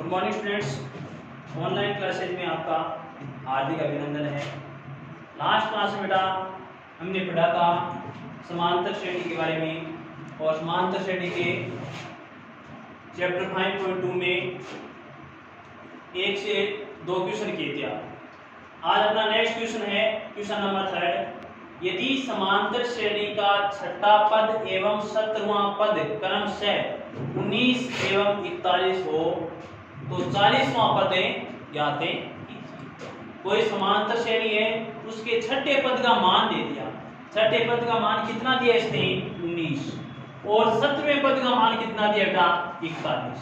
Good morning students. Online classes में आपका हार्दिक अभिनंदन है। लास्ट क्लास में बेटा हमने पढ़ा था समांतर श्रेणी के बारे में और समांतर श्रेणी के चैप्टर 5.2 में 1 से 2 क्वेश्चन किए थे। आज अपना नेक्स्ट क्वेश्चन है क्वेश्चन नंबर 3। यदि समांतर श्रेणी का छठा पद एवं 17वां पद क्रमशः 19 एवं 41 हो तो 40वां पद ज्ञात कीजिए। कोई समांतर श्रेणी है, उसके छठे पद का मान दे दिया। छठे पद का मान कितना दिया इसने? 19। और 17वें पद का मान कितना दिया बेटा? 41।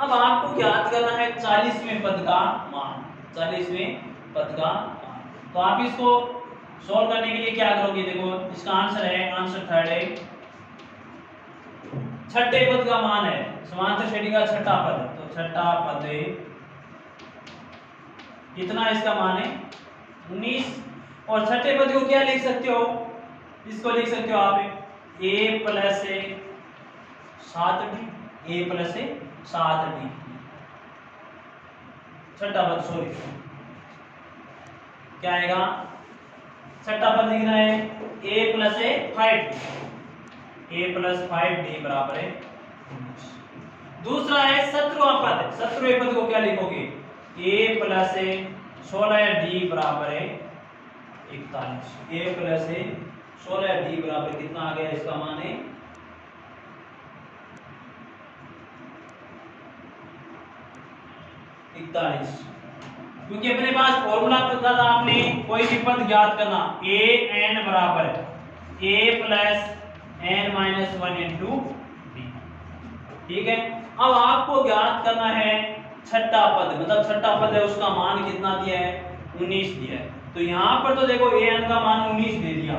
अब आपको ज्ञात करना है 40वें पद का मान। 40वें पद का मान। तो आप इसको सॉल्व करने के लिए क्या करोगे? देखो इसका आंसर है, आंसर 3 है। छठे पद का मान है समांतर श्रेणी का छठा पद, तो छठा पद कितना इसका मान है? 19। और छठे पद को क्या लिख सकते हो? इसको लिख सकते हो आप a plus 7d, a plus 7d। छठा पद सॉरी क्या आएगा? छठा पद लिखना है a plus 5d, a plus 5d बराबर है 19। दूसरा है 17वां पद। 17वें पद को क्या लिखोगे? a प्लस 16d बराबर है 41। a प्लस 16d बराबर कितना आ गया? इसका मान है 41। क्योंकि अपने पास फॉर्मूला पता था, आपने कोई भी पद ज्ञात करना a n बराबर a plus n minus 1 into d। ठीक है। अब आपको ज्ञात करना है छठा पद, मतलब छठा पद है उसका मान कितना दिया है? 19 दिया है। तो यहाँ पर तो देखो a n का मान 19 दे दिया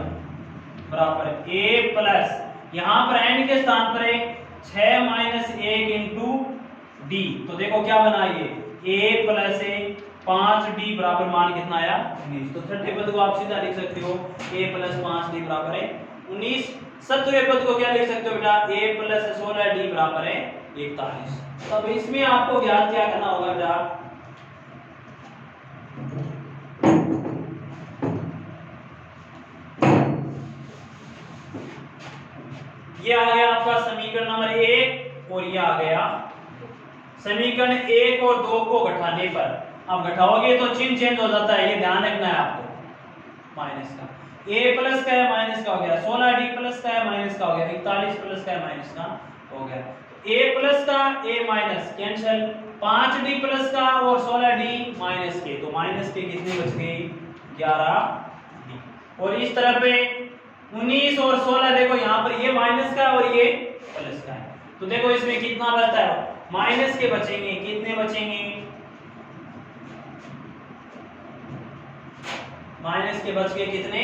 बराबर a प्लस यहाँ पर n के स्थान पर है 6 माइनस 1 इंटू d। तो देखो क्या बना ये a प्लस 5d बराबर मान कितना आया? 19। तो छठे पद को आप सीधा लिख सकते हो a प्लस 5d बराबर है 19। 17वें पद को क्या लिख सकते हो बेटा? a प्लस 16d बराबर है 41। तब इसमें आपको ज्ञात क्या करना होगा बेटा? ये आ गया आपका समीकरण नंबर 1 और ये आ गया समीकरण 1 और 2 को घटाने पर। अब घटाओगे तो चिन्ह चेंज हो जाता है, ये ध्यान रखना है आपको। माइनस का a प्लस का है माइनस का हो गया, 16d प्लस का है माइनस का हो गया, 41 प्लस का है माइनस का हो गया। a प्लस का a minus cancel, 5d plus का और 16d माइनस के, तो माइनस के कितने बच गए? 11d। और इस तरफ पे 19 और 16, देखो यहाँ पर ये माइनस का और ये प्लस का है, तो देखो इसमें कितना बचता है? माइनस के बचेंगे। कितने बचेंगे? माइनस के बच गए कितने?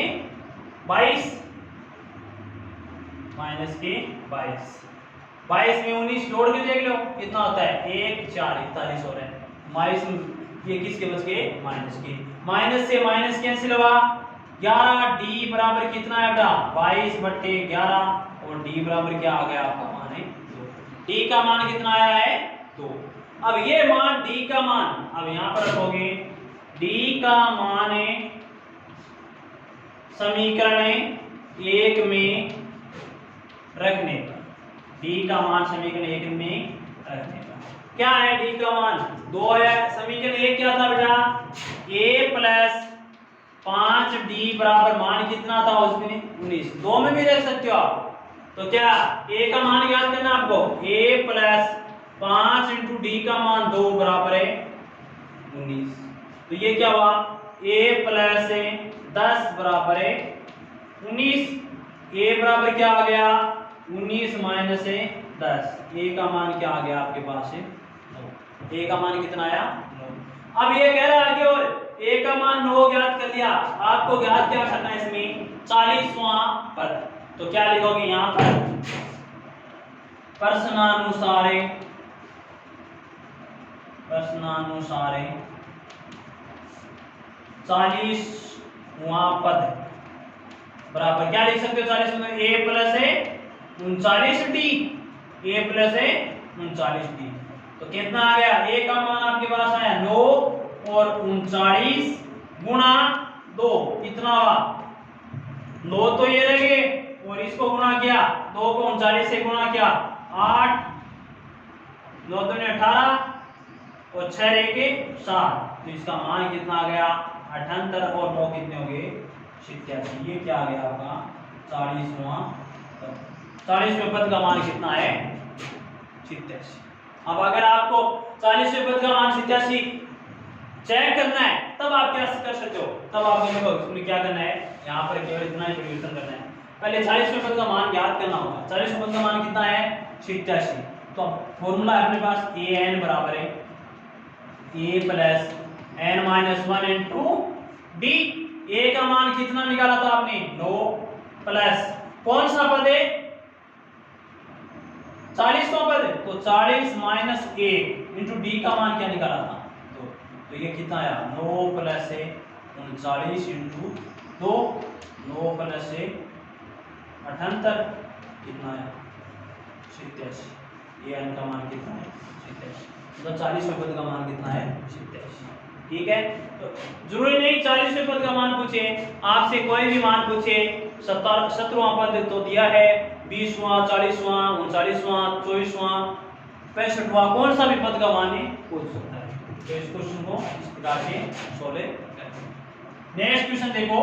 22। माइनस के 22। 22 में 19 जोड़ के देख लो कितना होता है? 1 4 41 हो रहा है। माइनस ये किसके बच गए? माइनस के। माइनस से माइनस कैंसिल हुआ, 11d बराबर कितना है बेटा? 22/11। और d बराबर क्या आ गया आपका? मान है 2। d का मान कितना आया है? 2। अब ये मान d का मान अब यहां पर रखोगे। d का मान है समीकरण 1 में रखने पर, d का मान समीकरण 1 में रखने पर क्या है? d का मान 2 है। समीकरण 1 क्या था बेटा? a प्लस 5d बराबर मान कितना था उसमें? 19। 2 में भी रख सकते हो आप। तो क्या a का मान याद करना आपको? a प्लस 5 इंटू d का मान 2 बराबर है 19। तो ये क्या हुआ? a प्लस 10 बराबर है 19। a बराबर क्या आ गया? 19 माइनस 10। a का मान क्या आ गया आपके पास है? 9। a का मान कितना आया? 9। अब ये कह रहा है कि और a का मान 9 ज्ञात कर लिया। आपको ज्ञात क्या करना है इसमें? 40वां पद। तो क्या लिखोगे यहां पर? प्रश्नानुसारे 40वां पद बराबर क्या लिख सकते हो? 40 में a plus 39d, a plus 39d। तो कितना आ गया, ए का मान आपके पास आया 9 और 39 गुणा 2 कितना हुआ 9, तो ये रह गए और इसको गुणा किया 2 को 39 से गुणा किया 8, 9 दूनी 18 और 6 रह गए 7, तो इसका मान कितना आ गया 78 और 9 कितने हो गए 87। ये क्या आ गया आपका 40वां पद। 40वें पद का मान कितना है 87। अब अगर आपको 40वें पद का मान 87 चेक करना है तब आप क्या कर सकते हो, तब आप देखो इसमें क्या करना है, यहाँ पर केवल इतना ही परिवर्तन करना है। पहले 40वें पद का मान ज्ञात करना होगा। 40वें पद का मान कितना है 87। तो फॉर्मूला है अपने पास ए एन बराबर है a plus n minus 1 into d. A का मान कितना निकाला था आपने 9 प्लस कौन सा पद है 40वां पद है, तो 40 माइनस 1 इंटू डी का मान क्या निकाला था तो ये कितना आया 9 प्लस 39 इंटू 2, 9 प्लस 78 कितना आया 87। ये एन का मान कितना है 87, मतलब 40वें पद का मान कितना है 87। ठीक है, तो जरूरी नहीं 40वें पद का मान पूछे, आपसे कोई भी मान पूछे। 17वां पद तो दिया है, 20वां 40वां 39वां 24वां 65वां कौन सा भी पद का मान है पूछ सकता है। तो इस क्वेश्चन को इस प्रकार से सॉल्व करें। नेक्स्ट क्वेश्चन देखो,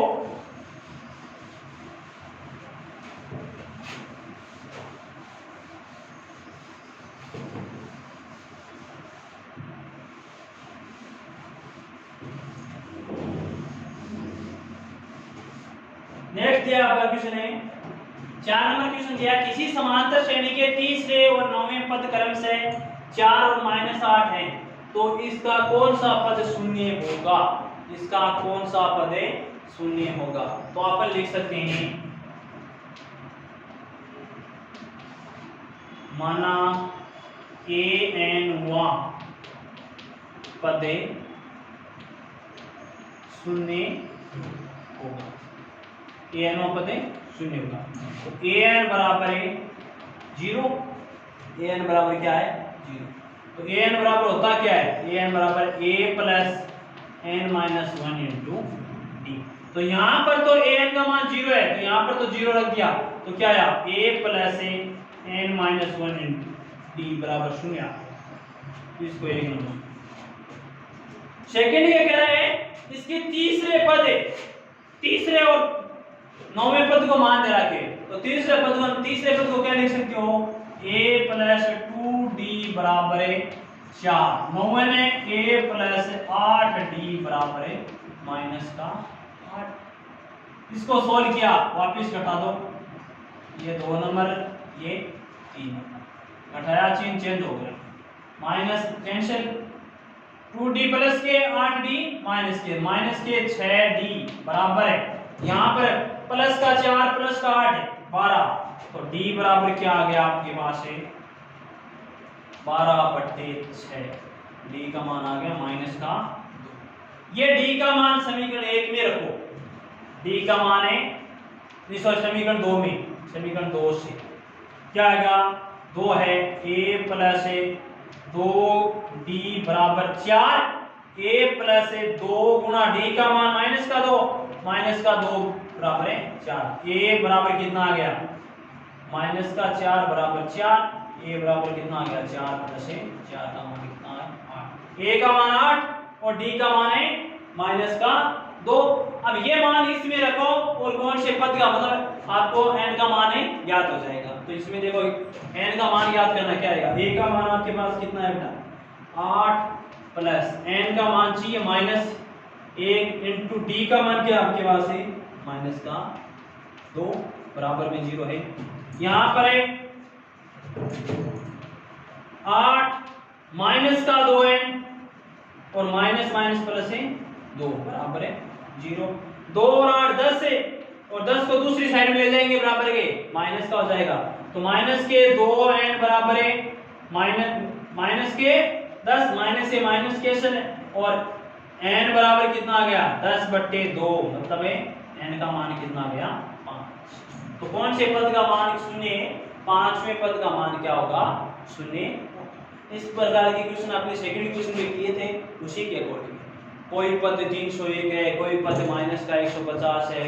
नेक्स्ट दिया आपका क्वेश्चन है 4 नंबर क्वेश्चन दिया, किसी समांतर श्रेणी के तीसरे और 9वें पद क्रम से 4 और -8 है, तो इसका कौन सा पद शून्य होगा, इसका कौन सा पद शून्य होगा। तो अपन लिख सकते हैं माना ए एन वा पद शून्य होगा, ए एन वा पद शून्य होगा। तो ए एन बराबर है 0, ए एन बराबर क्या है 0। तो ए एन बराबर होता क्या है, ए एन बराबर a plus n minus 1 into d. तो यहाँ पर तो ए एन का मान 0 है, तो यहाँ पर तो 0 रख दिया, तो क्या आया a plus n minus 1 into d बराबर 0। इसको एक नंबर। सेकेंड ये कह रहा है इसके तीसरे पद, तीसरे और 9वें पद को मान दे रखे, तो तीसरे पद को क्या लिख सकते हो a प्लस 2d बराबर 4, 9वें में a प्लस 8d बराबर -8। इसको सोल्व किया, वापिस घटा दो, ये 2 नंबर ये 3 नंबर, घटाया चिन्ह चेंज हो गया, माइनस कैंसिल 2d प्लस के 8d माइनस के 6d बराबर है, यहाँ पर प्लस का 4 प्लस का 8 12, तो d बराबर क्या आ गया आपके पास है 12/6, d का मान आ गया माइनस का 2। ये d का मान समीकरण 1 में रखो, d का मान है समीकरण 2 में, समीकरण 2 से क्या आएगा 2 है a प्लस 2d बराबर 4, a प्लस 2 गुणा d का मान माइनस का 2 बराबर है 4, a बराबर कितना आ गया माइनस का 4 बराबर 4, a बराबर कितना आ गया 4 प्लस 4 का मान कितना है 8, a का मान 8 और d का मान है माइनस का 2। अब ये मान इसमें रखो और कौन से पद का मतलब आपको n का मान है ज्ञात हो जाएगा। तो इसमें देखो n का मान ज्ञात करना क्या आएगा, a का मान आपके पास कितना है बेटा 8 प्लस n का मान चाहिए -1 इंटू d का मान क्या आपके पास है माइनस का 2 बराबर में 0 है। यहाँ पर है 8 माइनस का 2n और माइनस प्लस है 2 बराबर है 0। 2 और 8 10 है और 10 को दूसरी साइड में ले जाएंगे बराबर के माइनस का हो जाएगा, तो माइनस के 2n बराबर है माइनस के 10 माइनस से माइनस कैंसिल और n बराबर कितना आ गया 10/2, मतलब है n का मान कितना आ गया 5। तो कौन से पद का मान 0 है, 5वें पद का मान क्या होगा 0। इस प्रकार के क्वेश्चन आपने सेकंड क्वेश्चन में किए थे, उसी के अकॉर्डिंग कोई पद 301 है, कोई पद माइनस का 150 है,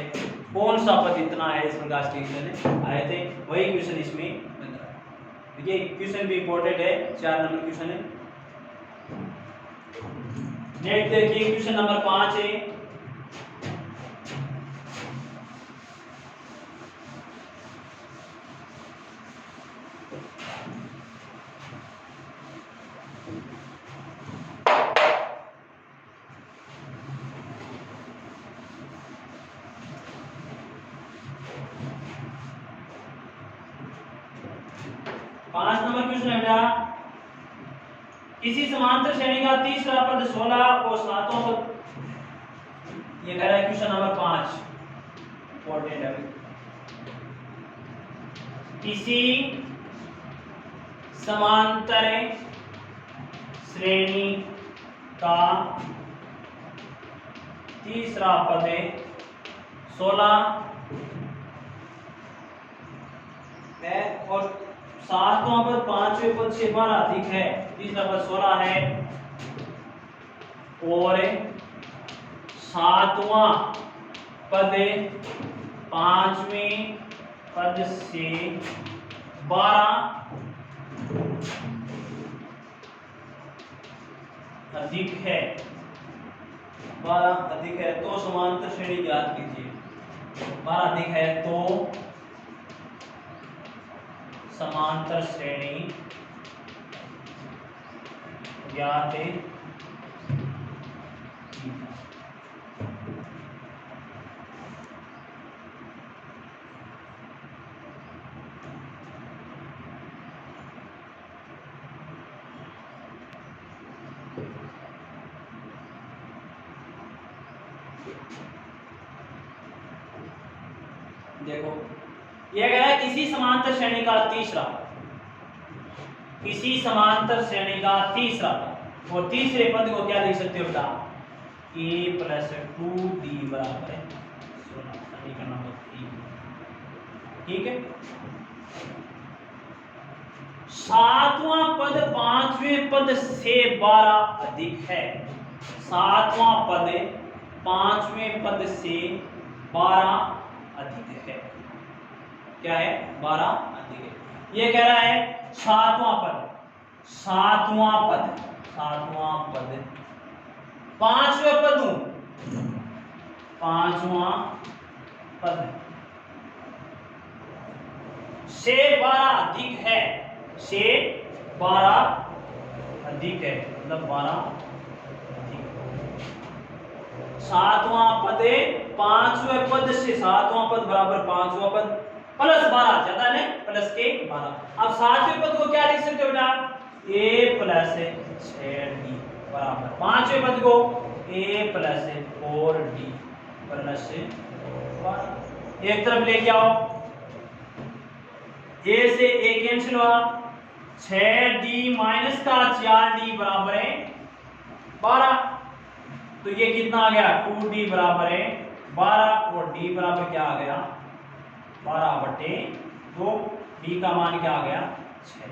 कौन सा पद इतना है, इस प्रकार के क्वेश्चन आए थे, वही क्वेश्चन इसमें बन रहा है। देखिए क्वेश्चन भी इंपॉर्टेंट है, 4 नंबर क्वेश्चन है। नेक्स्ट देखिए क्वेश्चन नंबर 5 है। पांच नंबर क्वेश्चन है बेटा, किसी समांतर श्रेणी का तीसरा पद 16 और सातों पद, ये कह रहा है क्वेश्चन नंबर 5 इंपॉर्टेंट है। किसी समांतर श्रेणी का तीसरा पद 16 है और सातवां पद पांचवें पद से 12 अधिक है, तीसरा पद 16 है और सातवां पद पांचवें पद से 12 अधिक है, 12 अधिक है तो समांतर श्रेणी ज्ञात कीजिए। 12 अधिक है तो समांतर श्रेणी ज्ञात है। देखो यह कह रहा है किसी समांतर श्रेणी का तीसरा, किसी समांतर श्रेणी का तीसरा पद, और तीसरे पद को क्या लिख सकते हो बेटा, a + 2d बराबर है 16, समीकरण नंबर 3। ठीक है, सातवां पद पांचवें पद से 12 अधिक है, सातवां पद पांचवें पद से 12 अधिक है। क्या है, 12 अधिक है। ये कह रहा है सातवां पद, सातवां पद, सातवां पद पांचवें पद, पांचवां पद से 12 अधिक है, से 12 अधिक है, मतलब 12 अधिक। सातवां पद पांचवें पद से, सातवां पद बराबर पांचवां पद प्लस 12, ज्यादा नहीं प्लस के 12। अब सातवें पद को क्या लिख सकते हो बेटा, a + 6d बराबर पांचवें पद को a + 4d प्लस 12। एक तरफ लेके आओ, a से a कैंसिल हुआ, 6d माइनस का 4d बराबर है 12, तो ये कितना आ गया, 2d बराबर है 12 और d बराबर क्या आ गया, 12/2। d का मान क्या आ गया, 6।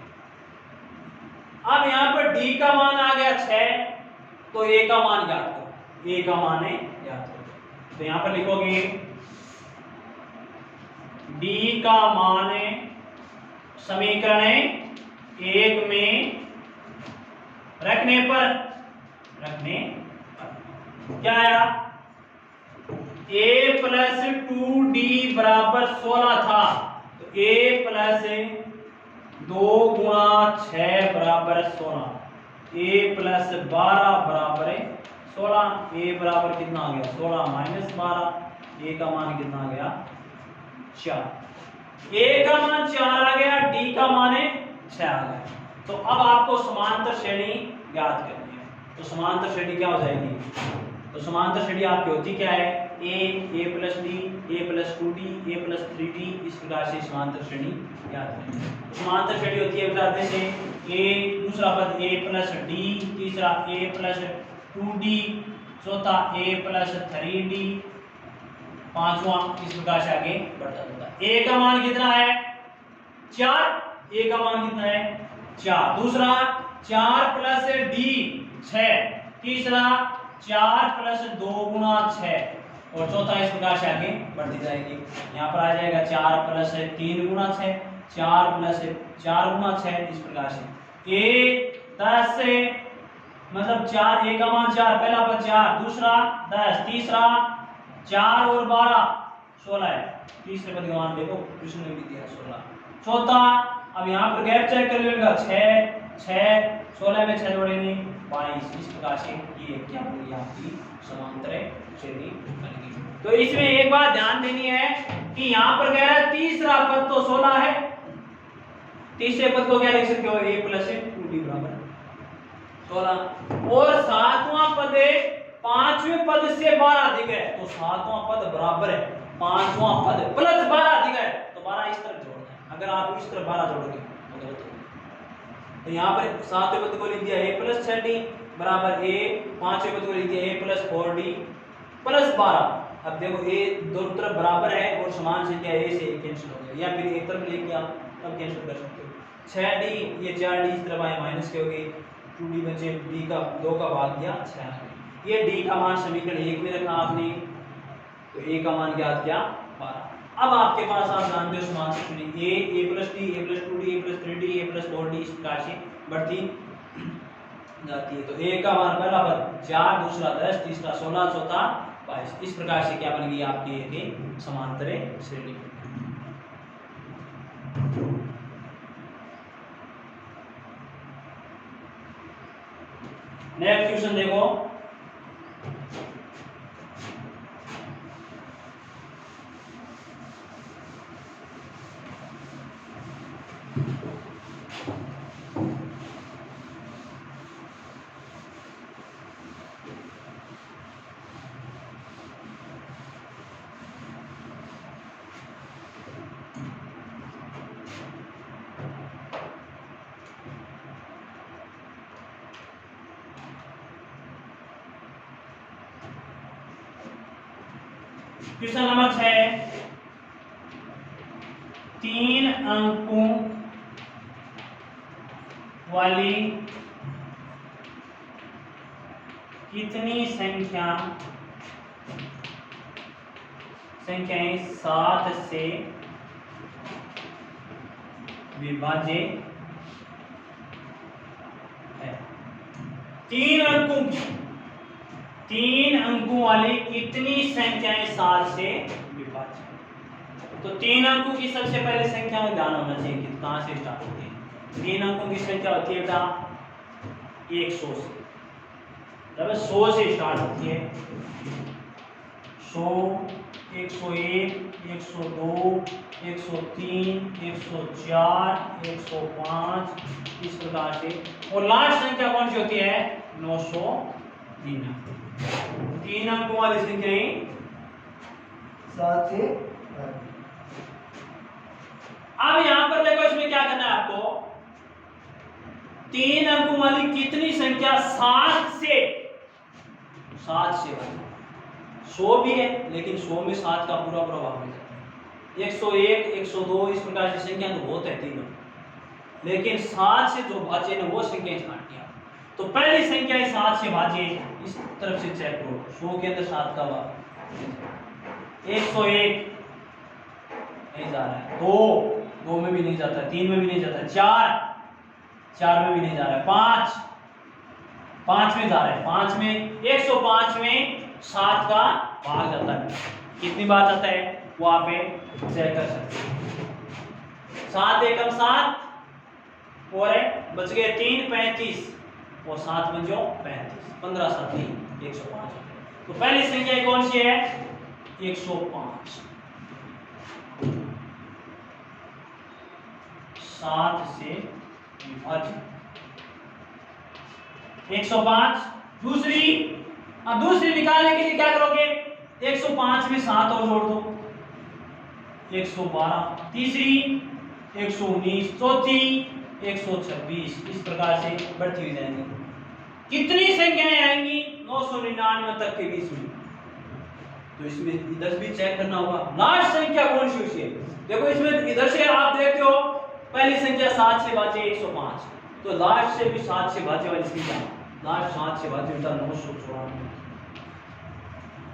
अब यहां पर d का मान आ गया 6, तो a का मान ज्ञात करो, a का मान है ज्ञात करो। तो यहां पर लिखोगे d का मान समीकरण 1 में रखने पर क्या आया, a + 2d बराबर 16 था, तो a + 2 × 6 बराबर 16, a + 12 बराबर 16, a बराबर कितना आ गया 16 - 12, a का मान कितना आ गया 4, a का मान 4 आ गया, d का मान 6 आ गया। तो अब आपको समांतर श्रेणी ज्ञात करनी है, तो समांतर श्रेणी क्या हो जाएगी, तो समांतर श्रेणी आपकी होती क्या है, a + d, a + 2d, a + 3d, इस प्रकार से समांतर श्रेणी ज्ञात करें। समांतर श्रेणी होती है बताते हैं a, दूसरा पद a + d, तीसरा a + 2d, चौथा a + 3d, पांचवा इस प्रकार से आगे बढ़ता जाता है। a का मान कितना है 4, a का मान कितना है 4, दूसरा 4 प्लस डी 6, तीसरा 4 प्लस 2 गुना 6 और चौथा इस प्रकार से आगे बढ़ती जाएगी। यहाँ पर आ जाएगा 4 प्लस 3 गुना 6, 4 प्लस 4 गुना 6, इस प्रकार से ए 10 से मतलब 4 एक का मान 4, पहला पद 4, दूसरा 10, तीसरा 4 और 12 16 है, तीसरे पद का मान देखो कृष्ण ने भी दिया 16, चौथा अब यहाँ पर गैप चेक कर लीजिएगा 6 6 16 में 6 जोड़ेंगे 22, इस प्रकार से ये क्या बनेगी आपकी समांतर श्रेणी बनेगी। तो इसमें एक बात ध्यान देनी है कि यहाँ पर कह रहा है तीसरा पद तो 16 है, तीसरे पद को क्या लिख सकते हो a प्लस 2d बराबर 16 और सातवां पद पांचवें पद से 12 अधिक है, तो सातवां पद बराबर है पांचवां पद प्लस 12 अधिक है, तो 12 इस तरफ जोड़ना है। अगर आप इस तरफ 12 जोड़ोगे तो गलत होगा। तो यहाँ पर सातवें पद को लिख दिया a प्लस 6d बराबर a, पांचवें पद को लिख दिया a प्लस 4d प्लस 12। अब देखो a दोनों तरफ बराबर है और समान संख्या a से कैंसिल हो गया, या फिर एक तरफ लेके आप तब कैंसिल कर सकते हो। 6d ये 4d इस तरफ आए माइनस के हो गए, 2d बचे d का 2 का भाग दिया 6, ये d का मान समीकरण 1 में रखा आपने, तो a का मान ज्ञात किया 12। अब आपके पास आप जानते हो समांतर श्रेणी a plus d a plus 2d a plus 3d a plus 4d इस प्रकार से बढ़ती जाती है। तो a का मान पहला पद 4, दूसरा 10, तीसरा 16, चौथा 22, इस प्रकार से क्या बन गई आपकी एक समांतर श्रेणी। नेक्स्ट क्वेश्चन देखो, क्वेश्चन नंबर 6, 3 अंकों वाली कितनी संख्याएं 7 से विभाजित है? 3 अंकों वाली कितनी संख्याएं 7 से विभाजित? तो 3 अंकों की सबसे पहले संख्या में ध्यान होना चाहिए कि कहां से स्टार्ट होती है। 3 अंकों की संख्या होती है बेटा 100 से, जब 100 से स्टार्ट होती है 100, 101, 102, 103, 104, 105 इस प्रकार से, और लास्ट संख्या कौन सी होती है 999। 3 अंकों वाली संख्याएं 7 से। अब यहां पर देखो इसमें क्या करना है आपको, 3 अंकों वाली कितनी संख्या 7 से 100 भी है, लेकिन 100 में 7 का पूरा प्रभाव मिल जाता है। 101, 102 इस प्रकार की संख्या तो बहुत है तीनों, लेकिन 7 से जो भाज्य है वो संख्या स्टार्ट किया। तो पहली संख्या है 7 से भाज्य, इस तरफ से चेक करो 100 के अंदर 7 का भाग, 101 नहीं जा रहा है, 2 में भी नहीं जाता, 3 में भी नहीं जाता, 4 में भी नहीं जा रहा है, 5 में जा रहा है, 5 में 105 में 7 का भाग जाता है। कितनी बार जाता है वो आप चेक कर सकते हैं। 7 एकम 7 और बच गए 3 35 और 7 बन जाओ 35, 15 7 105। तो पहली संख्या कौन सी है 105, 7 से विभाजित 105। दूसरी निकालने के लिए क्या करोगे 105 में 7 और जोड़ दो 112, तीसरी 119, चौथी 126, इस प्रकार से बढ़ती हुई जाएंगी। कितनी संख्याएं आएंगी 999 तक के बीच में, तो इसमें इधर भी चेक करना होगा लास्ट संख्या कौन सी है। देखो इसमें इधर से आप देखते हो पहली संख्या 7 से भाज्य 105, तो लास्ट से भी 7 से भाज्य वाली संख्या, लास्ट 7 से भाज्य बेटा 994।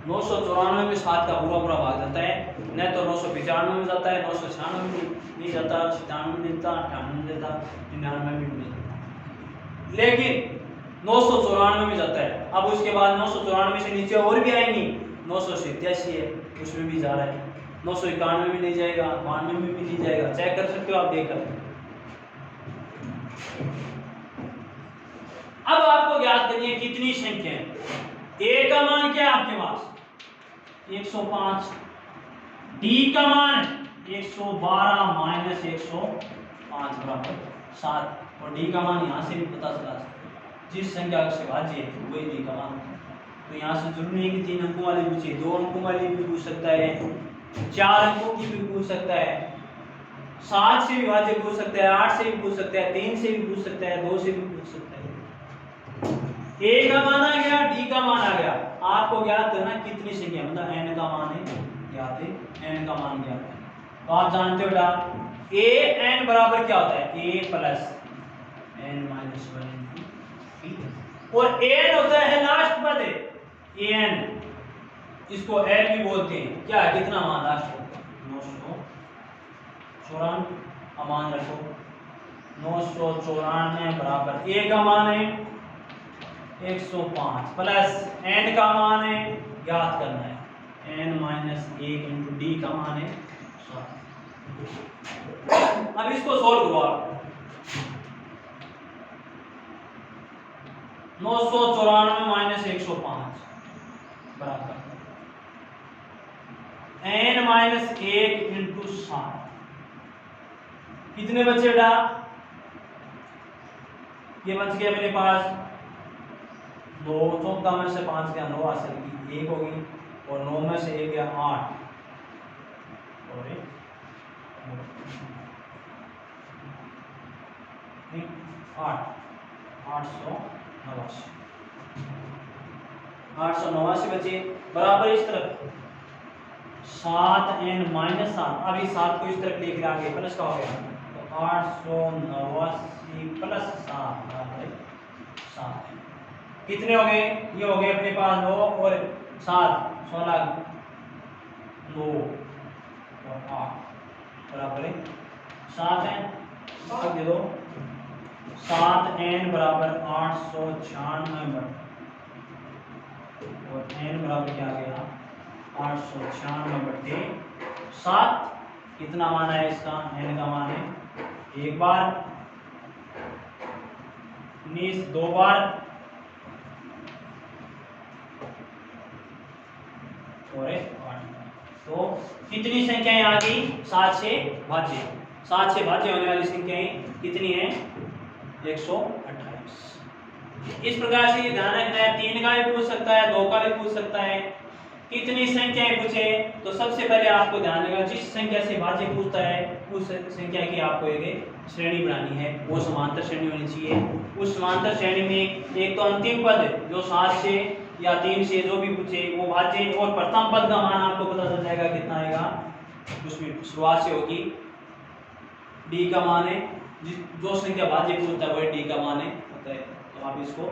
994 में 7 का पूरा पूरा भाग जाता है, नहीं तो 995 में जाता है, 996 में नहीं जाता, 97 में देता, 98 में देता, 99 में नहीं जाता, लेकिन 994 में जाता है। अब उसके बाद 994 से नीचे और भी आएंगी, 987 है उसमें भी जा रहा है, 991 में नहीं जाएगा, 92 में भी नहीं जाएगा, चेक कर सकते हो आप देख कर। अब आपको ज्ञात करनी है कितनी संख्या है। ए का मान क्या है आपके पास 105, डी का मान 112 माइनस 105 बराबर 7, और डी का मान यहाँ से भी पता चला सकते हैं, जिस संख्या से भाज्य है वही डी का मान। तो यहाँ से जरूरी है कि 3 अंकों वाली पूछे, 2 अंकों वाली भी पूछ सकता है, 4 अंकों की भी पूछ सकता है, 7 से भी भाज्य पूछ सकता है, 8 से भी पूछ सकता है, 3 से भी पूछ सकता है, 2 से भी पूछ सकता है। ए का मान आ गया, डी का मान आ गया, आपको ज्ञात करना कितनी संख्या, मतलब एन का मान है ज्ञात है, एन का मान ज्ञात है। तो आप जानते हो बेटा ए एन बराबर क्या होता है, ए प्लस एन माइनस 1, और एन होता है लास्ट पद है एन, इसको एल भी बोलते हैं। क्या है कितना मान लास्ट पद 994, मान रखो 994 बराबर ए का मान है 105 प्लस एन का मान है ज्ञात करना है, एन माइनस 1 इंटू डी का मान है 7। अब इसको सोल्व करो आप, 994 माइनस 105 बराबर एन माइनस 1 इंटू 7, कितने बचे बेटा, ये बच गया मेरे पास 2, 14 में से 5 गया 9 हासिल की 1 होगी, और 9 में से 1 गया 8 और 1 8 889 बचे बराबर इस तरफ 7n माइनस 7, अब इस 7 को इस तरफ लेकर आगे प्लस का हो गया, तो 889 प्लस 7 बराबर 7। कितने हो गए, ये हो गए अपने पास 9 और 7 16, 9 और 8 बराबर 7 है, भाग दे दो 7n बराबर 896 और n बराबर क्या आ गया 896 बटे 7। कितना मान है इसका, n का मान है 1 बार 19, 2 बार और 8। तो कितनी संख्याएं आ गई 7 से भाज्य, 7 से भाज्य होने वाली संख्याएं कितनी है 128। इस प्रकार से ध्यान रखना है, 3 का भी पूछ सकता है, 2 का भी पूछ सकता है, कितनी संख्याएं पूछे। तो सबसे पहले आपको ध्यान रखना जिस संख्या से भाज्य पूछता है उस संख्या की आपको एक श्रेणी बनानी है, वो समांतर श्रेणी होनी चाहिए। उस समांतर श्रेणी में एक तो अंतिम पद जो 7 से या 3 से जो भी पूछे वो भाज्य, और प्रथम पद का मान आपको पता चल जाएगा कितना आएगा, उसमें शुरुआत से होगी डी का मान है, जो संख्या भाज्य पूछता है वही डी का मान है। तो आप इसको